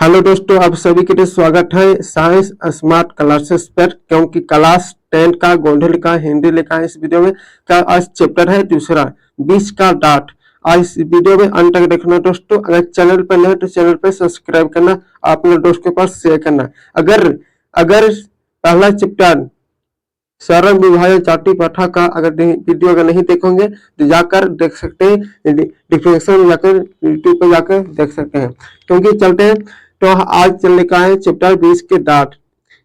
Hello दोस्तों, आप सभी के लिए स्वागत है साइंस स्मार्ट क्लासेस पर। क्योंकि क्लास 10 का गोल्डन का हिंदी लिखा है इस वीडियो में। का आज चैप्टर है दूसरा 20 का डाट। आज इस वीडियो में अंत तक देखना दोस्तों। अगर चैनल पर नए तो चैनल पर सब्सक्राइब करना, अपने दोस्त के पास शेयर करना। अगर अगर पहला चैप्टर सरल विभाजन चार्टी पाठा का वीडियो अगर नहीं देखोगे तो जाकर देख सकते हैं, डिस्क्रिप्शन में जाकर यूट्यूब पर जाकर देख सकते हैं। क्योंकि चलते हैं तो आज चलने का है चैप्टर 20 के डाट।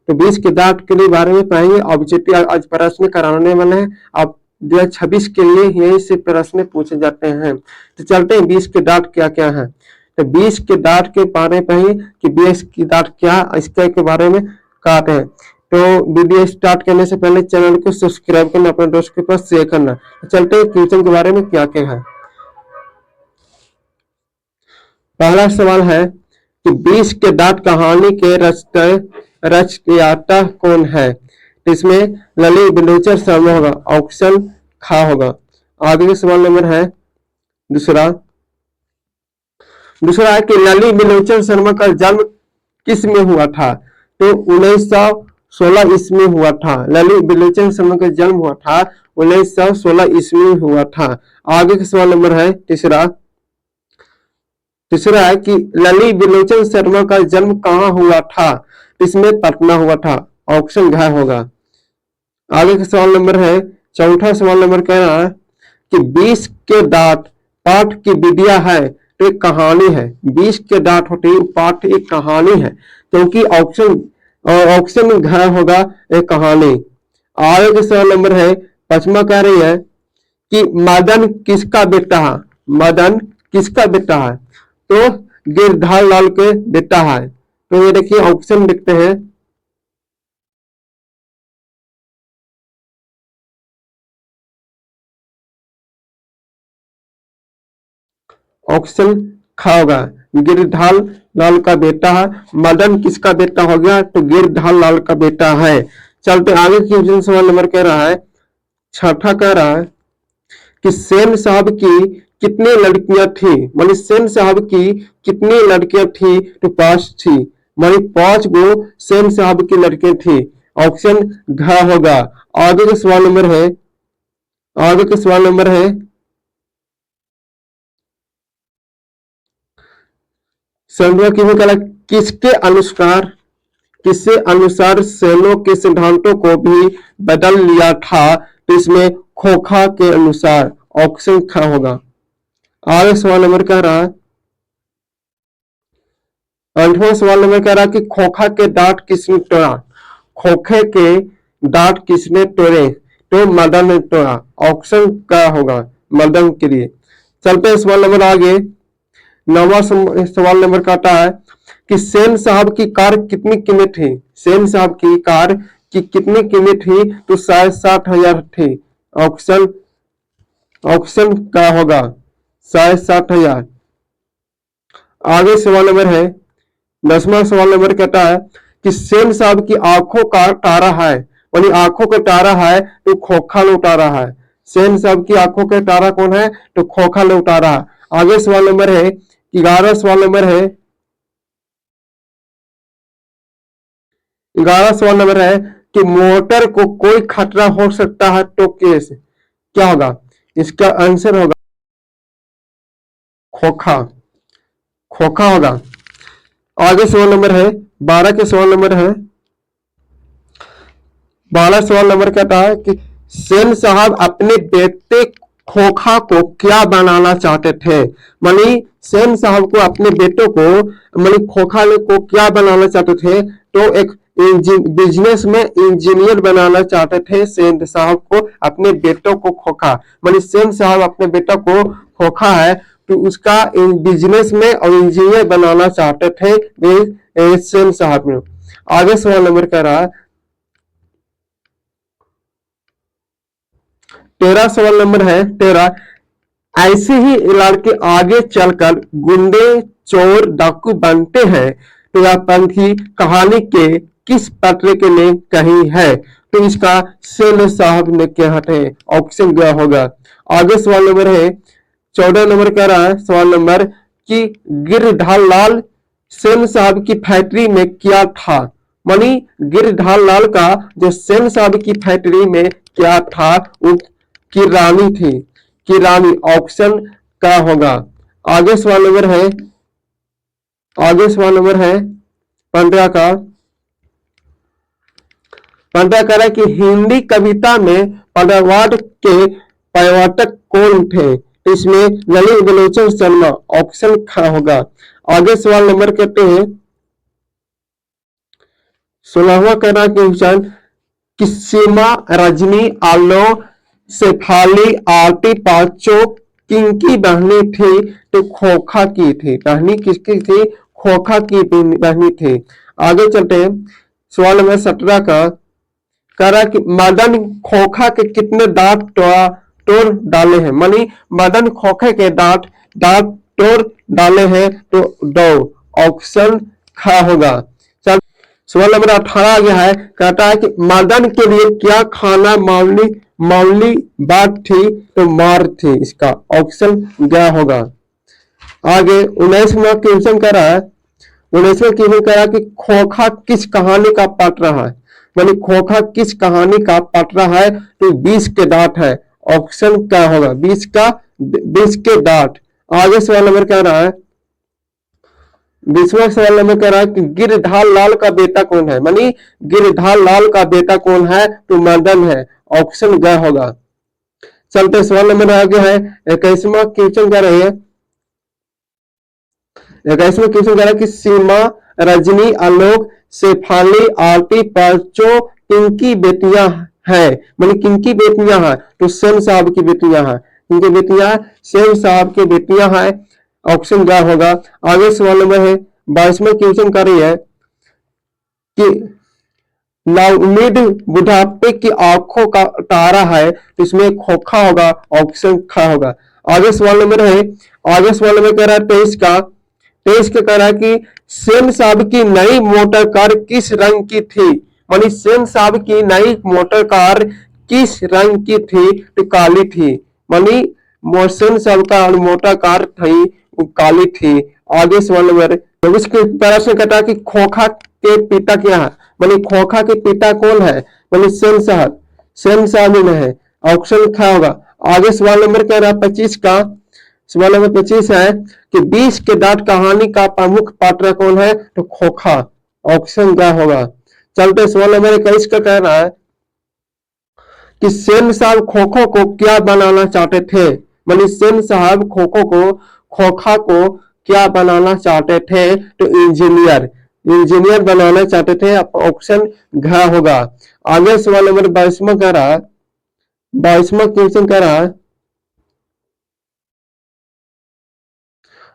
तो 20 के डाट के लिए बारे में पढ़ेंगे। ऑब्जेक्टिव आज प्रश्न कराने वाले हैं। आप 2026 के लिए यही से प्रश्न पूछे जाते हैं। तो चलते हैं 20 के डाट क्या क्या है। तो 20 के डाट के बारे में पढ़ेंगे कि 20 की डाट क्या, इसके बारे में कहते हैं। तो वीडियो स्टार्ट करने से पहले चैनल को सब्सक्राइब करना, अपने दोस्त के पास शेयर करना। चलते हैं क्वेश्चन के बारे में क्या क्या है। पहला सवाल है कि 20 के डाट कहानी के रचयिता कौन है। इसमें ललित बिलोचन शर्मा होगा, ऑप्शन खा होगा। आगे सवाल नंबर है दूसरा है कि ललित बिलोचन शर्मा का जन्म किस में हुआ था। तो 1916 ईस्वी में हुआ था। ललित बिलोचन शर्मा का जन्म हुआ था 1916 ईस्वी में हुआ था। आगे का सवाल नंबर है तीसरा है कि ललित बिलोचन शर्मा का जन्म कहाँ हुआ था। इसमें पटना हुआ था, ऑप्शन घ होगा। आगे का सवाल नंबर है चौथा सवाल नंबर कह रहा है कि 20 के डाट पाठ की विद्या है तो एक कहानी है। 20 के डाट होते ही पाठ एक कहानी है, क्योंकि ऑप्शन घ होगा एक कहानी। आगे का सवाल नंबर है पांचवा कह रही है कि मदन किसका बेटा है। मदन किसका बेटा है। तो गिरधार लाल के बेटा है। तो ये देखिए ऑप्शन देखते हैं। ऑप्शन खा होगा, गिरधार लाल का बेटा है। मदन किसका बेटा हो गया, तो गिरधार लाल का बेटा है। चलते आगे क्वेश्चन सवाल नंबर कह रहा है छठा कह रहा है कि सेन साहब की कितनी लड़कियां थी। मानी सेन साहब की कितनी लड़कियां थी, तो 5 थी। मानी 5 गो सेन साहब की लड़कियां थी। ऑप्शन घ होगा। आगे का सवाल नंबर है संध्या की किसके अनुसार सेनों के सिद्धांतों को भी बदल लिया था। तो इसमें खोखा के अनुसार, ऑप्शन ख होगा। आगे सवाल नंबर कह रहा है 8वां सवाल नंबर कह रहा है कि खोखा के दांत किसने तोड़ा। खोखे के दांत किसने तोड़े, तो मदन ने तोड़ा। ऑप्शन क्या होगा, मदन के लिए। चलते हैं सवाल नंबर आगे। 9वां सवाल नंबर कहता है कि सेन साहब की कार कितनी कीमत थी। सेन साहब की कार की कितनी कीमत थी, तो 60,000 थी। ऑप्शन क्या होगा, 60,000। आगे सवाल नंबर है 10वां सवाल नंबर कहता है कि सेन साहब की आंखों का तारा है। यानी आंखों का तारा है तो खोखा लौटा रहा है। सेन साहब की आंखों का तारा कौन है, तो खोखा लौटा रहा है। आगे सवाल नंबर है 11 सवाल नंबर है 11 सवाल नंबर है कि मोटर को कोई खतरा हो सकता है तो केस क्या होगा। इसका आंसर होगा खोखा होगा। आगे सवाल नंबर है 12 के सवाल नंबर है 12 सवाल नंबर कहता है कि सेन साहब अपने बेटे खोखा को क्या बनाना चाहते थे। मनी सेन साहब को अपने बेटों को मनी खोखा को क्या बनाना चाहते थे, तो एक बिजनेस में इंजीनियर बनाना चाहते थे सेन साहब को अपने बेटों को खोखा। मनी सेन साहब अपने बेटा को खोखा है तो उसका बिजनेस में और इंजीनियर बनाना चाहते थे सेन साहब ने। आगे सवाल नंबर कह रहा है 13 सवाल नंबर है 13। ऐसे ही लड़के आगे चलकर गुंडे चोर डाकू बनते हैं तो यह पंथी कहानी के किस पत्रिका में कहीं है, तो इसका सेन साहब ने क्या है, ऑप्शन दिया होगा। आगे सवाल नंबर है 14 नंबर कह रहा है सवाल नंबर कि गिरधार लाल सेन साहब की फैक्ट्री में क्या था? मानी गिरधार लाल का जो सेन साहब की फैक्ट्री में क्या था, वो किरानी थी। किरानी ऑप्शन क्या होगा? आगे सवाल नंबर है, आगे सवाल नंबर है 15 का। 15 कह रहा है कि हिंदी कविता में पदवाद के प्रवर्तक कौन थे? इसमें ललित विलोचन शर्मा ऑप्शन क्या होगा? आगे सवाल नंबर कहते हैं 16वां कहना क्वेश्चन कि सीमा, रजनी, आलोक, शेफाली, आरती पांचों किनकी बहनी थी? तो खोखा की थी। बहनी किसकी थी? खोखा की बहनी थी। आगे चलते हैं सवाल नंबर 17 का। कह रहा कि मदन खोखा के कितने दांत तोड़ डाले हैं? मानी मदन खोखे के दांत तोड़ डाले हैं तो 2 ऑप्शन खा होगा। चल सवाल नंबर 18 आ गया है। कहता है कि मदन के लिए क्या खाना मामूली बात थी? तो मार थी। इसका ऑप्शन क्या होगा? आगे 19वां क्वेश्चन कह रहा है, 19वां क्वेश्चन कह रहा है कि खोखा किस कहानी का पात्र है? यानी खोखा किस कहानी का पात्र है? तो 20 के दांत है। ऑप्शन क्या होगा? 20 के दांत। आगे सवाल नंबर कह रहा है, 20वां सवाल नंबर कह रहा है कि गिरधार लाल का बेटा कौन है? मानी गिरधार लाल का बेटा कौन है? तो मदन है। ऑप्शन क्या होगा? चलते सवाल नंबर आगे है 21वां क्वेश्चन कह रहे हैं, 21वां क्वेश्चन कह रहा है कि सीमा, रजनी, आलोक, शेफाली, आरती पांचों किनकी बेटियां हैं? मानी किनकी बेटियां हैं? तो सेन साहब की बेटियां हैं। किनकी बेटियां? सेन साहब की बेटियां हैं। ऑप्शन क्या होगा? आगे सवाल नंबर है 22वां क्वेश्चन कर रही है कि नाउमीद बुढ़ापे की आंखों का तारा है, तो इसमें खोखा होगा। ऑप्शन खा होगा। आगे सवाल नंबर है, आगे सवाल नंबर कह रहा है 23 का। 23 का कह रहा है कि सेन साहब की नई मोटर कार किस रंग की थी? मानी सेन साहब की नई मोटर कार किस रंग की थी? तो काली थी। मानी सेन साहब का मोटर कार थी वो काली थी। आगे सवाल नंबर 24 के प्रश्न कहता है कि खोखा के पिता क्या है? मानी खोखा के पिता कौन है? मानी सेन साहब। सेन साहब में है। ऑप्शन क्या होगा? आगे सवाल नंबर कह रहा है 25 का। सवाल नंबर 25 है कि 20 के दांत कहानी का प्रमुख पात्र कौन है? तो खोखा। ऑप्शन क्या होगा? चलते सवाल नंबर 21 का कह रहा है कि सेन साहब खोखो को क्या बनाना चाहते थे? मानी सेन साहब खोखा को क्या बनाना चाहते थे? तो इंजीनियर बनाना चाहते थे। ऑप्शन घ होगा। आगे सवाल नंबर 22वां कह रहा है, 22वां क्वेश्चन कह रहा है,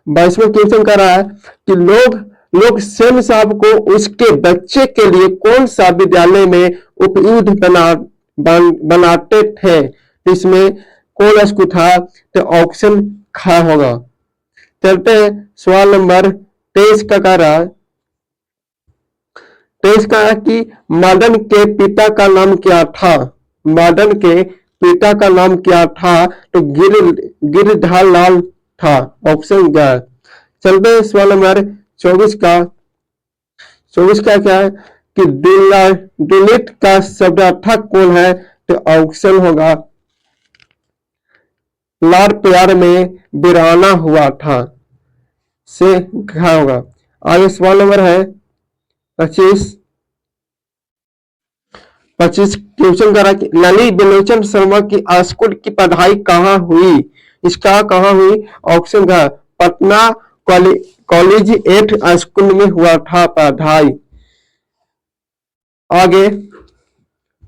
22वां क्वेश्चन कह रहा है कि लोग सेन साहब को उसके बच्चे के लिए कौन सा विद्यालय में उपयुक्त बनाते थे? इसमें कौन स्कूल था? तो ऑप्शन खा होगा। चलते हैं सवाल नंबर 23 का कह रहा है, 23 का है कि मदन के पिता का नाम क्या था? मदन के पिता का नाम क्या था? तो गिरधार लाल था। ऑप्शन क्या है? चलते हैं सवाल नंबर 24 का। 24 का क्या है कि दुलित का शब्दार्थक कौन है? तो ऑप्शन होगा लाड़ प्यार में बिराना हुआ था से क्या होगा। आगे सवाल नंबर है 25 क्वेश्चन कर रहा कि ललित विलोचन शर्मा की स्कूल की पढ़ाई कहाँ हुई? इसका कहाँ हुई? ऑप्शन का पटना कॉलेज 8 स्कूल में हुआ था पढ़ाई। आगे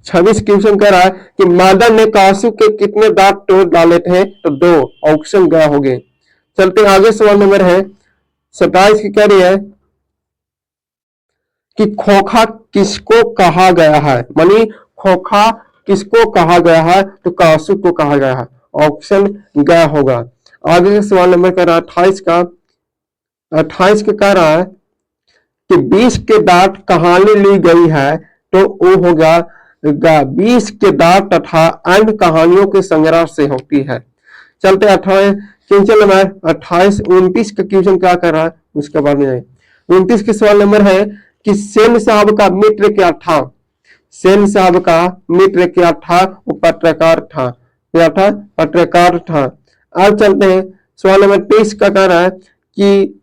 26 क्वेश्चन कर रहा है कि मदन ने कासू के कितने दांत तोड़ डाले थे? तो 2 ऑप्शन क्या हो गए। चलते आगे सवाल नंबर है 27 की कह रही है कि खोखा किसको कहा गया है? मानी खोखा किसको कहा गया है? तो कासू को कहा गया है। ऑप्शन ग होगा। आगे सवाल नंबर कह रहा है 28 का। 28 का कह रहा है कि 20 के दांत कहानी ली गई है, तो वो होगा 20 के दांत तथा अन्य कहानियों के संग्रह से होती है। चलते 28 क्वेश्चन नंबर 28 29 का क्वेश्चन क्या कर रहा है उसके बाद में 29 के सवाल नंबर है कि सेन साहब का मित्र क्या था। सेन साहब का मित्र क्या था? वो पत्रकार था। क्या था? पत्रकार था। अब चलते हैं सवाल नंबर 23 का कह रहा है कि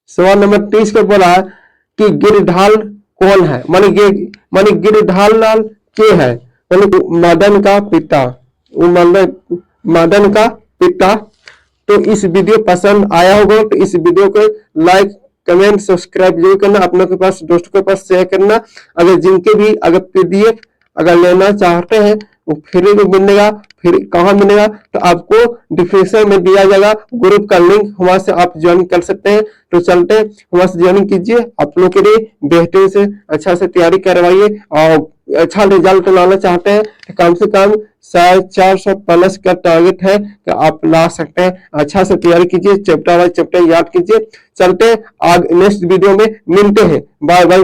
सवाल नंबर 23 को बोला कि गिरधाल कौन है? मानी गिरधाल लाल के है? मदन का पिता। मदन का पिता। तो इस वीडियो पसंद आया होगा तो इस वीडियो को लाइक कमेंट सब्सक्राइब जरूर करना, अपनों के पास दोस्तों के पास शेयर करना। अगर जिनके भी अगर पीडीएफ अगर लेना चाहते हैं वो फ्री में मिलेगा। फिर कहाँ मिलेगा? तो आपको डिस्क्रिप्शन में दिया जाएगा ग्रुप का लिंक, वहां से आप ज्वाइन कर सकते हैं। तो चलते हैं वहां से ज्वाइन कीजिए, आप लोग के लिए बेहतरीन से अच्छा से तैयारी करवाइए और अच्छा रिजल्ट लाना चाहते हैं तो कम से कम 450 प्लस का टारगेट है कि आप ला सकते हैं। अच्छा से तैयारी कीजिए, चैप्टर वाइज चैप्टर याद कीजिए। चलते हैं आगे नेक्स्ट वीडियो में मिलते हैं। Bye bye.